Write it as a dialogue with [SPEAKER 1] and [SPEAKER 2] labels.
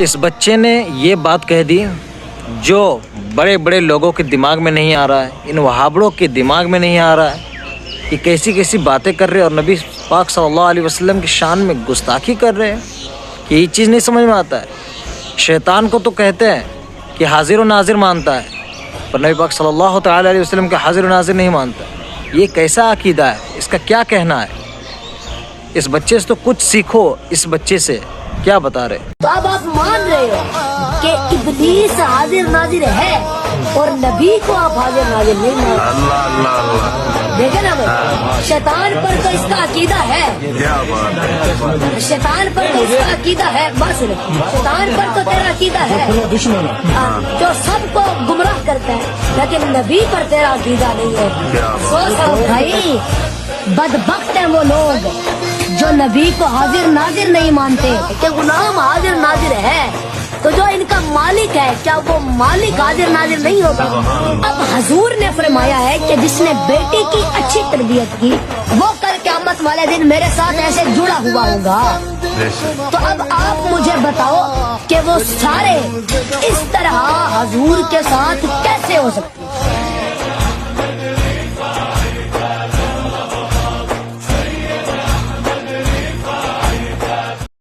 [SPEAKER 1] اس بچے نے یہ بات کہہ دی جو بڑے بڑے لوگوں کے دماغ میں نہیں آ رہا ہے، ان وہابڑوں کے دماغ میں نہیں آ رہا ہے. یہ کیسی کیسی باتیں کر رہے ہیں اور نبی پاک صلی اللہ علیہ وسلم کی شان میں گستاخی کر رہے ہیں. یہ چیز نہیں سمجھ میں آتا ہے. شیطان کو تو کہتے ہیں کہ حاضر و ناظر مانتا ہے، پر نبی پاک صلی اللہ تعالیٰ علیہ وسلم کے حاضر و ناظر نہیں مانتا. یہ کیسا عقیدہ ہے؟ اس کا کیا کہنا ہے؟ اس بچے سے تو کچھ سیکھو. اس بچے سے کیا بتا رہے؟
[SPEAKER 2] تو اب آپ مان رہے ہو کہ ابلیس حاضر ناظر ہے اور نبی کو آپ حاضر ناظر نہیں مانتے. دیکھیں نا بھائی، شیطان پر تو اس کا عقیدہ ہے، شیطان پر تو اس کا عقیدہ ہے. بس شیطان پر تو تیرا عقیدہ ہے جو سب کو گمراہ کرتا ہے، لیکن نبی پر تیرا عقیدہ نہیں ہے. سوچ بھائی، بدبخت ہیں وہ لوگ جو نبی کو حاضر ناظر نہیں مانتے کہ غلام حاضر ناظر ہے، تو جو ان کا مالک ہے کیا وہ مالک حاضر ناظر نہیں ہوگا؟ اب حضور نے فرمایا ہے کہ جس نے بیٹی کی اچھی تربیت کی وہ کل قیامت والے دن میرے ساتھ ایسے جڑا ہوا ہوگا. تو اب آپ مجھے بتاؤ کہ وہ سارے اس طرح حضور کے ساتھ کیسے ہو سکتے؟